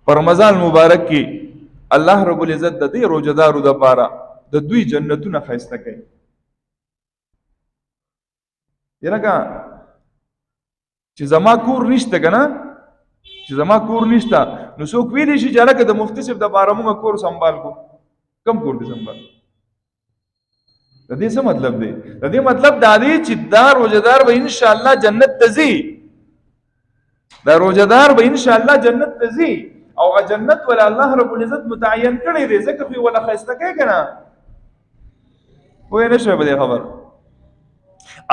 پر رمضان مبارک کې الله رب العزت د دې روزدارو د پاره د دوی جنتونه خیسته کوي. یلکه چې زما کور نشته کنه، چې زما کور نشته نو څوک ویلی شي چې لکه د مفتی صاحب د پاره موږ کور سنبال کو. کم کور دې سنبال؟ د دې څه مطلب دی؟ د دې مطلب دا دی چې دا روزدار به ان شاء الله جنت ته ځي، دا روزدار به ان شاء الله جنت ته ځي، او جنت ول الله رب العزت متعین کړی دی، ځکه خو ولا خسته کوي کنه. وای نه شوی به خبر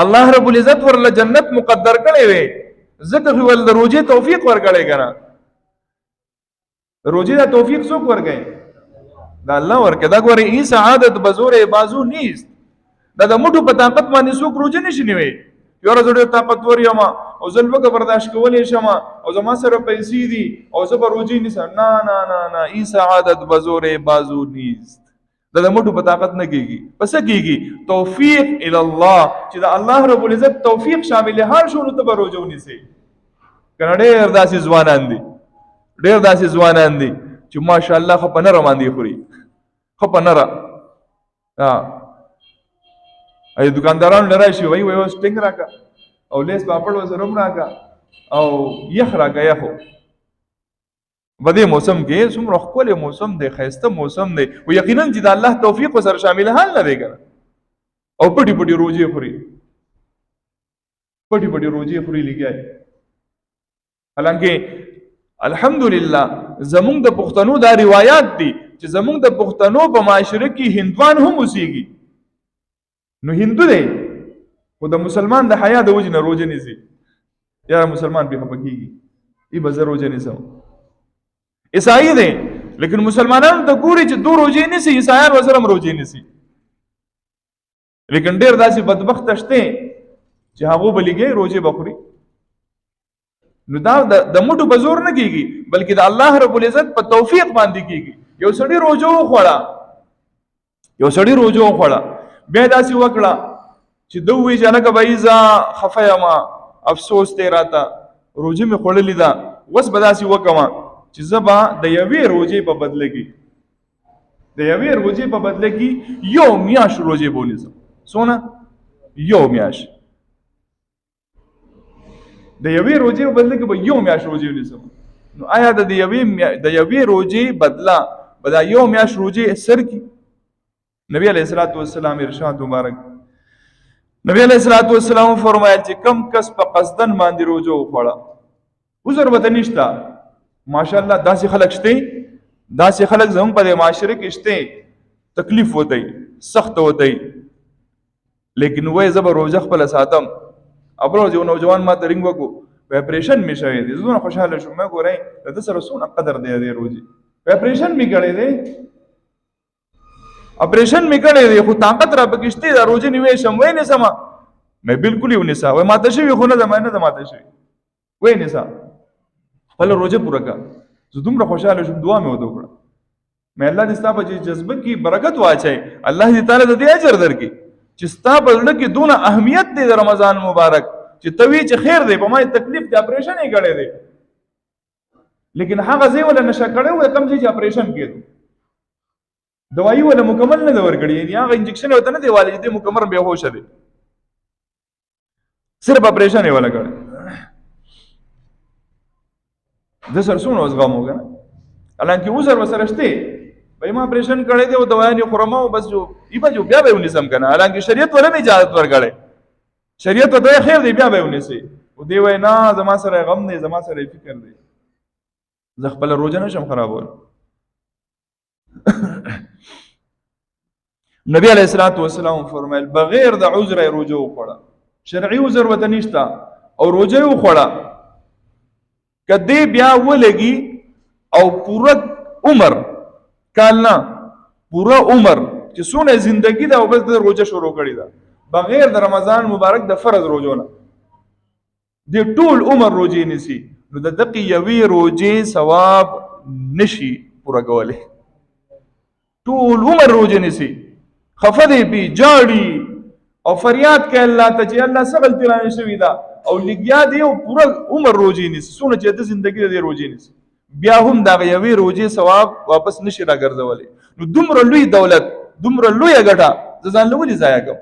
الله رب العزت ورله جنت مقدر کړی دی، ځکه خو ول د روزي توفیق ورکړی کنه. روزي دا توفیق څوک ورکړي؟ دا الله ورکړي. دا ګوري ای سعادت بزور بازو نیست، دا د موټو په طاقت باندې څوک روزي نشي نیوي. یو ورځ ډېر طاقتور یم او زه لوږه برداشت کولی شم او زما سره پیسې دي او زه به روزي نیسم. نه نه نه نه، ای سعادت بزور بازو نیست، دا د موټو په طاقت نه کېږي. پس کېږي توفیق الی الله، چې د الله رب العزت توفیق شامل حال شو نو ته به روزه ونیسې. کنه ډېر داسې ځوانان دي، ډېر داسې ځوانان دي چې ماشاءالله خو په نره باندې خوري، خو په نره. ای دکاندارانو لرای شي وای وای سټینګ راکا او لیس پاپړ وسروم راکا او یخ راکا یخو. بده موسم کې څومره ښکلی موسم دی، ښایسته موسم دی، او یقینا چې د الله توفیق سره شامل حال نه دی کنه. او پټي پټي روزي خوري، پټي پټي روزي خوري لګیای. حالانکه الحمدلله زمونږ د پښتنو دا روایت دي چې زمونږ د پښتنو په معاشره کې هندوان هم اوسېږي. نو هندو دی خو د مسلمان د حیا د وجې نه روزه نیسي. یاره مسلمان پې خفه کېږي، ای به زه روزه نیسم. عیسائی دی لیکن مسلمانانو ته ګوري چې دو روزې نیسي، عیسایان ورسره هم روزې نیسي. لیکن ډېر داسې بدبخته شته چې هغو به لګي روزې به خوري. نو دا د موټو په زور نه کېږي بلکې د الله رب العزت په توفیق باندې کېږي. یو سړي روزه وخوړه، یو سړي روزه وخوړه، بیا داسې وکړه چې ده ووایي چې هلکه بهي زه خفه یم، افسوس دی راته، روزه مې خوړلې ده، اوس به داسې وکړم چې زه به د یوې روزې په بدله کې، د یوې روزې په بدله کې یو میاشت روزې به ونیسم. څونه؟ یو میاشت. د یوې روزې په بدله کې به یو میاشت روزې ونیسم. نو آیا د یوې روزې بدله به دا یو میاشت روزې سر کی؟ نبی علیہ الصلوۃ والسلام ارشاد مبارک، نبی علیہ الصلوۃ والسلام فرمایل چې کم کس په قصدن باندې روزه وخوړه عذر به نشته. ماشاءالله داسې خلک شته، داسې خلک زموږ په معاشره کې شته، تکلیف وتی، سخت وتی، لیکن وای زه به روزه خپل ساتم. ابروز یو نوجوان ما ته رنګ وکړو، په اپریشن می شوی دی، زه خوشاله شوم. ما ګورای د سره سونه قدر دی د روزي، په اپریشن می کړی دی، اپریشن می کړی دی، خو طاقت را پکشته دا روزه نیوي شم. وای نه سما مې بالکل یې ونیسا، وای ماته شوی خو نه زمانه ده ماته شوی، وای نه سا خپل روزه پوره کا. زه دومره خوشاله شوم، دعا مې وکړه مې الله دې ستا په جذبه کې برکت واچي، الله دې تعالی دې اجر درکړي چې ستا په زړه کې دونه اهمیت دی د رمضان مبارک چې توی چې خیر دی په ما تکلیف دی، اپریشن یې کړی دی، لیکن هغه ځای ولا نشه کړی و کم چې اپریشن کېدو، دوايي ولا مکمل نه ور کړی، یعنی هغه انجکشن وته نه دی والی چې مکمل به هوښ دی، صرف اپریشن یې ولا کړی. د سرسونو زغم وګنه، حالانکه وزر وسره شته، به ما اپریشن کړی دی او دوايي نه خورم او بس جو ایبه جو بیا به ونیسم کنه، حالانکه شریعت ولا اجازه ورکړي، شریعت ته خیر دی بیا به ونیسي. او دی وای نه زما سره غم دی، زما سره فکر دی، زه خپل روزه نشم خرابول. نبی علیہ الصلوۃ والسلام فرمایل بغیر د عذر روزه وخوړه، شرعي عذر وته نشته او روزه وخوړه، کدی بیا ولګي او پوره عمر کالنا پوره عمر چې څونه زندگی دا او بس د روزه شروع کړی دا بغیر د رمضان مبارک د فرض روزونه دی ټول عمر روزه نسی، نو د دقی یوی روزه ثواب نشي پوره کوله، ټول عمر روزه نسی، خفدی پی جاړي او فریاد کوي الله ته چې الله سغل تیرانه شوی دا او لګیا دی او پوره عمر روزه نسی، څونه چې د زندگی د روزه نسی، بیا هم دغه یوې روژې ثواب واپس نشي راګرځولی. نو دومره لوی دولت، دومره لویه ګټه زه ځان له ولې ضایع کوم؟